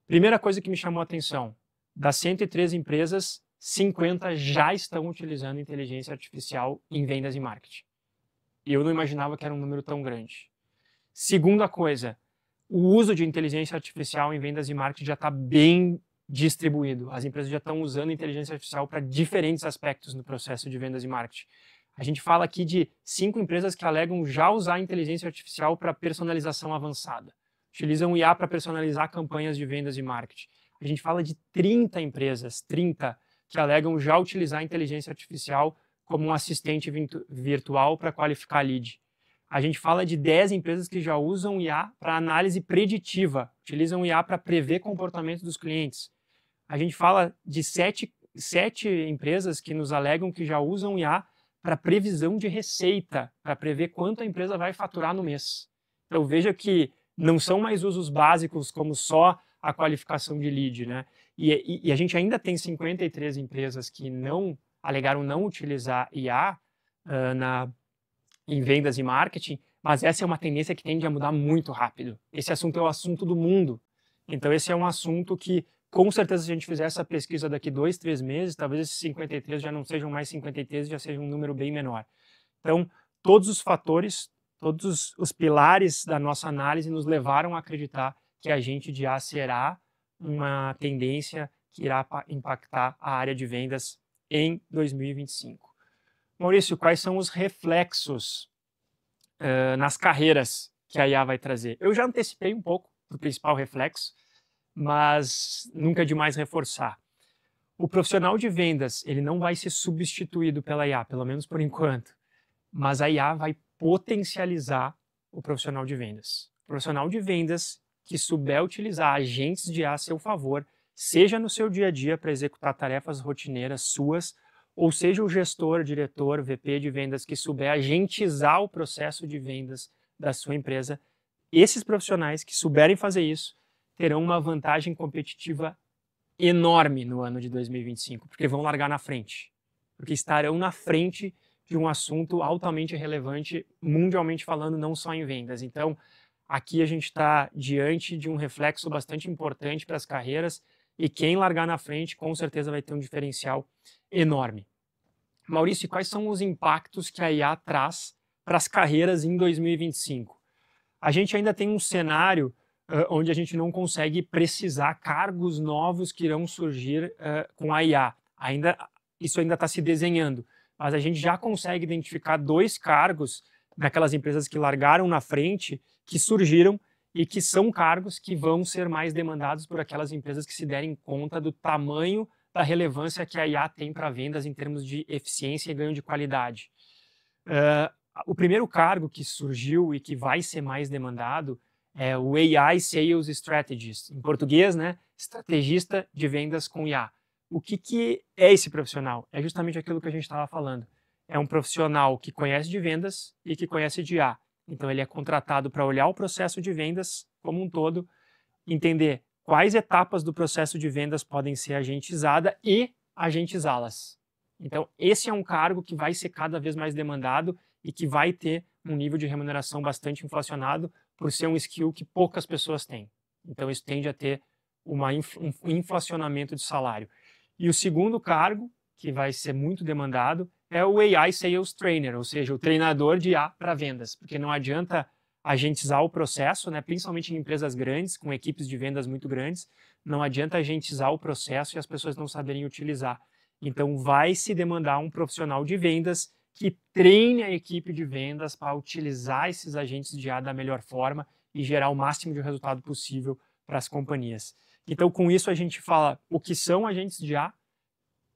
Primeira coisa que me chamou a atenção, das 113 empresas, 50 já estão utilizando inteligência artificial em vendas e marketing. Eu não imaginava que era um número tão grande. Segunda coisa, o uso de inteligência artificial em vendas e marketing já está bem distribuído. As empresas já estão usando inteligência artificial para diferentes aspectos no processo de vendas e marketing. A gente fala aqui de 5 empresas que alegam já usar inteligência artificial para personalização avançada. Utilizam IA para personalizar campanhas de vendas e marketing. A gente fala de 30 empresas, 30, que alegam já utilizar inteligência artificial como um assistente virtual para qualificar lead. A gente fala de 10 empresas que já usam IA para análise preditiva, utilizam IA para prever comportamento dos clientes. A gente fala de 7 empresas que nos alegam que já usam IA para previsão de receita, para prever quanto a empresa vai faturar no mês. Então veja que não são mais usos básicos como só a qualificação de lead, né? E a gente ainda tem 53 empresas que alegaram não utilizar IA em vendas e marketing, mas essa é uma tendência que tende a mudar muito rápido. Esse assunto é o assunto do mundo. Então esse é um assunto que, com certeza, se a gente fizer essa pesquisa daqui 2, 3 meses, talvez esses 53 já não sejam mais 53, já seja um número bem menor. Então, todos os fatores, todos os pilares da nossa análise nos levaram a acreditar que a gente de IA será uma tendência que irá impactar a área de vendas em 2025. Maurício, quais são os reflexos nas carreiras que a IA vai trazer? Eu já antecipei um pouco do principal reflexo, mas nunca é demais reforçar. O profissional de vendas, ele não vai ser substituído pela IA, pelo menos por enquanto, mas a IA vai potencializar o profissional de vendas. O profissional de vendas que souber utilizar agentes de IA a seu favor, seja no seu dia a dia para executar tarefas rotineiras suas, ou seja o gestor, diretor, VP de vendas que souber agentizar o processo de vendas da sua empresa, esses profissionais que souberem fazer isso terão uma vantagem competitiva enorme no ano de 2025, porque vão largar na frente, porque estarão na frente de um assunto altamente relevante, mundialmente falando, não só em vendas. Então, aqui a gente está diante de um reflexo bastante importante para as carreiras e quem largar na frente, com certeza vai ter um diferencial enorme. Maurício, quais são os impactos que a IA traz para as carreiras em 2025? A gente ainda tem um cenário onde a gente não consegue precisar cargos novos que irão surgir com a IA. Isso ainda está se desenhando, mas a gente já consegue identificar 2 cargos naquelas empresas que largaram na frente, que surgiram e que são cargos que vão ser mais demandados por aquelas empresas que se derem conta do tamanho da relevância que a IA tem para vendas em termos de eficiência e ganho de qualidade. O primeiro cargo que surgiu e que vai ser mais demandado é o AI Sales Strategist, em português, né? Estrategista de vendas com IA. O que é esse profissional? É justamente aquilo que a gente estava falando. É um profissional que conhece de vendas e que conhece de IA. Então ele é contratado para olhar o processo de vendas como um todo, entender quais etapas do processo de vendas podem ser agentizadas e agentizá-las. Então esse é um cargo que vai ser cada vez mais demandado e que vai ter um nível de remuneração bastante inflacionado por ser um skill que poucas pessoas têm. Então isso tende a ter um inflacionamento de salário. E o segundo cargo, que vai ser muito demandado, é o AI Sales Trainer, ou seja, o treinador de IA para vendas, porque não adianta agentizar o processo, né, principalmente em empresas grandes, com equipes de vendas muito grandes, não adianta agentizar o processo e as pessoas não saberem utilizar. Então, vai se demandar um profissional de vendas que treine a equipe de vendas para utilizar esses agentes de IA da melhor forma e gerar o máximo de resultado possível para as companhias. Então, com isso, a gente fala o que são agentes de IA,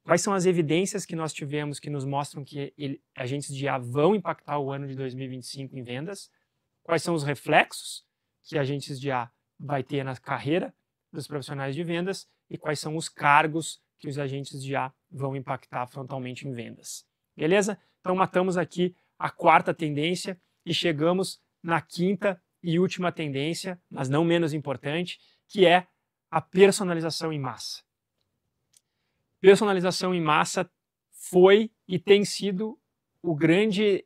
quais são as evidências que nós tivemos que nos mostram que agentes de IA vão impactar o ano de 2025 em vendas, quais são os reflexos que agentes de IA vai ter na carreira dos profissionais de vendas e quais são os cargos que os agentes de IA vão impactar frontalmente em vendas. Beleza? Então, matamos aqui a quarta tendência e chegamos na quinta e última tendência, mas não menos importante, que é a personalização em massa. Personalização em massa foi e tem sido o grande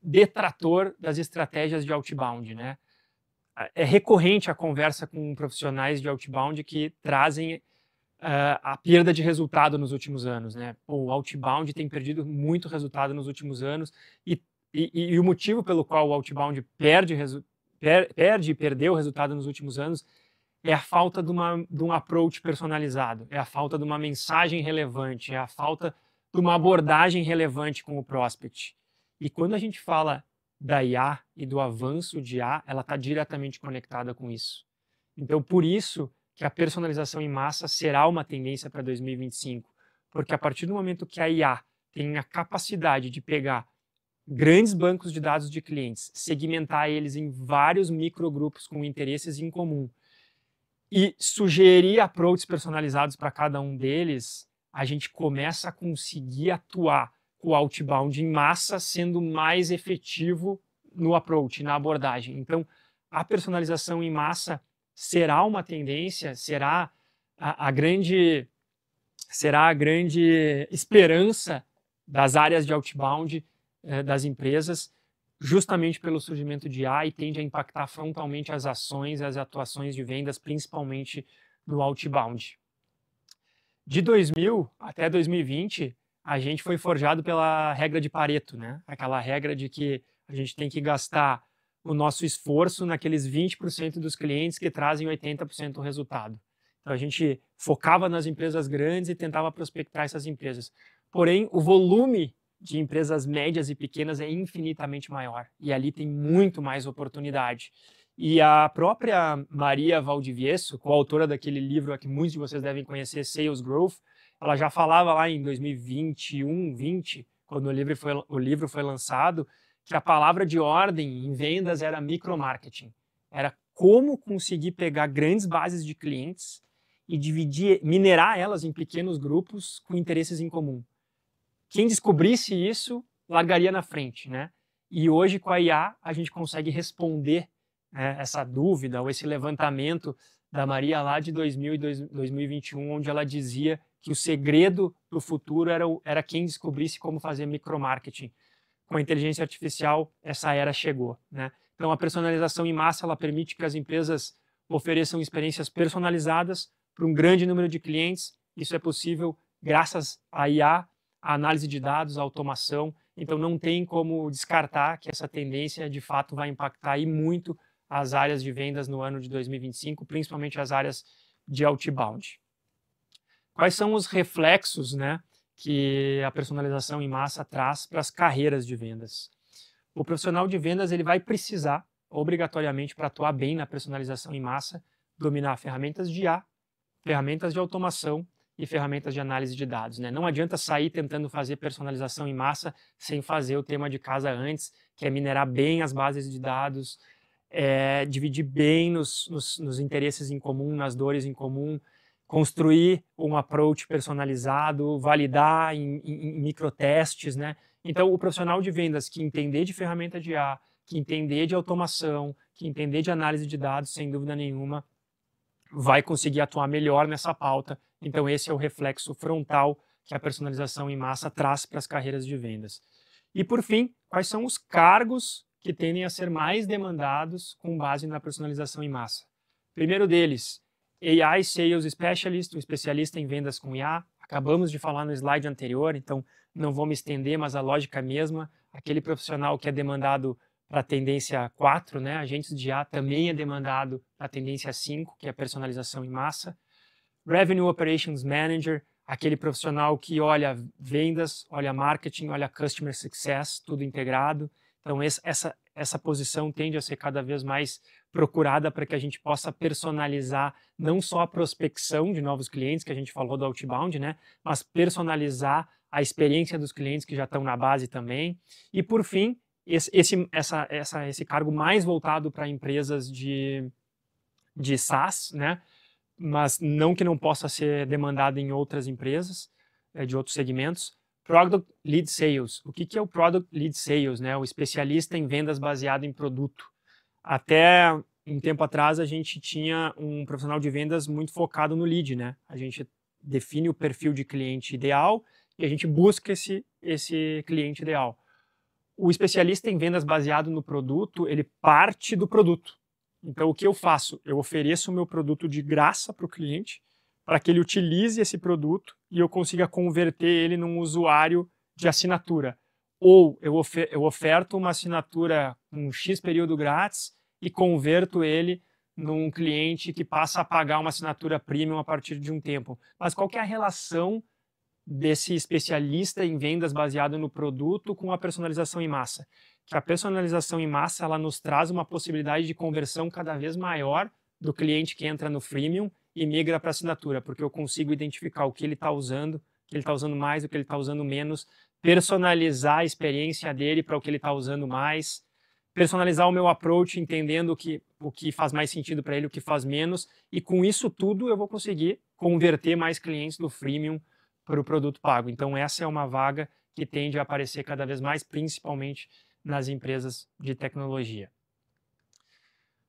detrator das estratégias de outbound, né? É recorrente a conversa com profissionais de outbound que trazem a perda de resultado nos últimos anos, né? O outbound tem perdido muito resultado nos últimos anos e o motivo pelo qual o outbound perdeu o resultado nos últimos anos é a falta de um approach personalizado, é a falta de uma mensagem relevante, é a falta de uma abordagem relevante com o prospect. E quando a gente fala da IA e do avanço de IA, ela está diretamente conectada com isso. Então, por isso que a personalização em massa será uma tendência para 2025, porque a partir do momento que a IA tem a capacidade de pegar grandes bancos de dados de clientes, segmentar eles em vários microgrupos com interesses em comum e sugerir approaches personalizados para cada um deles, a gente começa a conseguir atuar com o outbound em massa, sendo mais efetivo no approach, na abordagem. Então, a personalização em massa será uma tendência, será a grande esperança das áreas de outbound das empresas, justamente pelo surgimento de IA, e tende a impactar frontalmente as ações e as atuações de vendas, principalmente no outbound. De 2000 até 2020, a gente foi forjado pela regra de Pareto, né? Aquela regra de que a gente tem que gastar o nosso esforço naqueles 20% dos clientes que trazem 80% do resultado. Então, a gente focava nas empresas grandes e tentava prospectar essas empresas. Porém, o volume de empresas médias e pequenas é infinitamente maior, e ali tem muito mais oportunidade. E a própria Maria Valdivieso, coautora daquele livro que muitos de vocês devem conhecer, Sales Growth, ela já falava lá em 2021, 20, quando o livro foi lançado, que a palavra de ordem em vendas era micromarketing. Era como conseguir pegar grandes bases de clientes e minerar elas em pequenos grupos com interesses em comum. Quem descobrisse isso, largaria na frente, né? E hoje, com a IA, a gente consegue responder essa dúvida ou esse levantamento da Maria lá de 2000 e 2021, onde ela dizia que o segredo do futuro era quem descobrisse como fazer micromarketing. Com a inteligência artificial, essa era chegou, né? Então, a personalização em massa, ela permite que as empresas ofereçam experiências personalizadas para um grande número de clientes. Isso é possível graças à IA, a análise de dados, a automação. Então, não tem como descartar que essa tendência, de fato, vai impactar e muito as áreas de vendas no ano de 2025, principalmente as áreas de outbound. Quais são os reflexos, né, que a personalização em massa traz para as carreiras de vendas? O profissional de vendas ele vai precisar, obrigatoriamente, para atuar bem na personalização em massa, dominar ferramentas de IA, ferramentas de automação e ferramentas de análise de dados, né? Não adianta sair tentando fazer personalização em massa sem fazer o tema de casa antes, que é minerar bem as bases de dados, dividir bem nos interesses em comum, nas dores em comum, construir um approach personalizado, validar em microtestes, né? Então, o profissional de vendas que entender de ferramenta de IA, que entender de automação, que entender de análise de dados, sem dúvida nenhuma, vai conseguir atuar melhor nessa pauta. Então, esse é o reflexo frontal que a personalização em massa traz para as carreiras de vendas. E, por fim, quais são os cargos que tendem a ser mais demandados com base na personalização em massa? Primeiro deles, AI Sales Specialist, um especialista em vendas com IA. Acabamos de falar no slide anterior, então não vou me estender, mas a lógica é a mesma. Aquele profissional que é demandado para a tendência 4, né? Agentes de IA também é demandado para a tendência 5, que é a personalização em massa. Revenue Operations Manager, aquele profissional que olha vendas, olha marketing, olha customer success, tudo integrado. Então essa posição tende a ser cada vez mais procurada para que a gente possa personalizar não só a prospecção de novos clientes, que a gente falou do outbound, né? Mas personalizar a experiência dos clientes que já estão na base também. E por fim, esse cargo mais voltado para empresas de SaaS, né? Mas não que não possa ser demandado em outras empresas, de outros segmentos. Product Lead Sales. O que é o Product Lead Sales, né? O especialista em vendas baseado em produto. Até um tempo atrás a gente tinha um profissional de vendas muito focado no lead, né? A gente define o perfil de cliente ideal e a gente busca esse cliente ideal. O especialista em vendas baseado no produto, ele parte do produto. Então, o que eu faço? Eu ofereço o meu produto de graça para o cliente, para que ele utilize esse produto e eu consiga converter ele num usuário de assinatura. Ou eu oferto uma assinatura com X período grátis e converto ele num cliente que passa a pagar uma assinatura premium a partir de um tempo. Mas qual que é a relação desse especialista em vendas baseado no produto com a personalização em massa? Que a personalização em massa ela nos traz uma possibilidade de conversão cada vez maior do cliente que entra no freemium e migra para a assinatura, porque eu consigo identificar o que ele está usando, o que ele está usando mais, o que ele está usando menos, personalizar a experiência dele para o que ele está usando mais, personalizar o meu approach, entendendo o que faz mais sentido para ele, o que faz menos, e com isso tudo eu vou conseguir converter mais clientes do freemium para o produto pago. Então essa é uma vaga que tende a aparecer cada vez mais, principalmente nas empresas de tecnologia.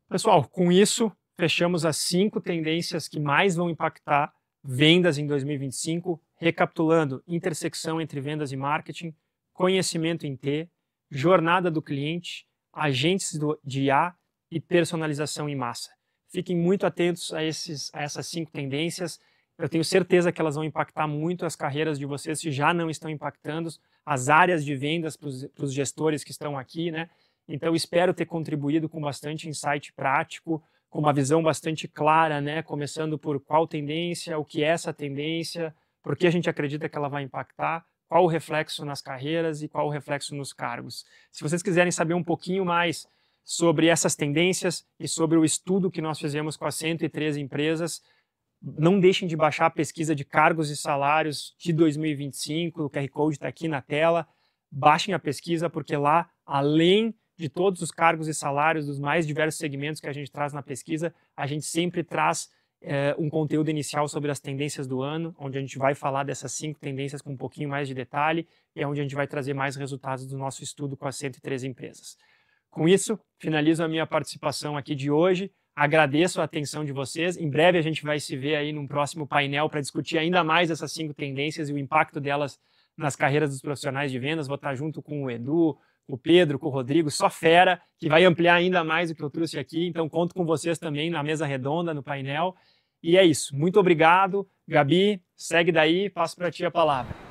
Pessoal, com isso, fechamos as 5 tendências que mais vão impactar vendas em 2025, recapitulando: intersecção entre vendas e marketing, conhecimento em T, jornada do cliente, agentes de IA e personalização em massa. Fiquem muito atentos a essas 5 tendências. Eu tenho certeza que elas vão impactar muito as carreiras de vocês, se já não estão impactando, as áreas de vendas para os gestores que estão aqui, né? Então, espero ter contribuído com bastante insight prático, com uma visão bastante clara, né? Começando por qual tendência, o que é essa tendência, por que a gente acredita que ela vai impactar, qual o reflexo nas carreiras e qual o reflexo nos cargos. Se vocês quiserem saber um pouquinho mais sobre essas tendências e sobre o estudo que nós fizemos com as 113 empresas, não deixem de baixar a pesquisa de cargos e salários de 2025, o QR Code está aqui na tela. Baixem a pesquisa, porque lá, além de todos os cargos e salários dos mais diversos segmentos que a gente traz na pesquisa, a gente sempre traz um conteúdo inicial sobre as tendências do ano, onde a gente vai falar dessas 5 tendências com um pouquinho mais de detalhe e é onde a gente vai trazer mais resultados do nosso estudo com as 113 empresas. Com isso, finalizo a minha participação aqui de hoje. Agradeço a atenção de vocês. Em breve a gente vai se ver aí num próximo painel para discutir ainda mais essas 5 tendências e o impacto delas nas carreiras dos profissionais de vendas. Vou estar junto com o Edu, com o Pedro, com o Rodrigo, só fera, que vai ampliar ainda mais o que eu trouxe aqui. Então conto com vocês também na mesa redonda, no painel. E é isso. Muito obrigado. Gabi, segue daí, passo para ti a palavra.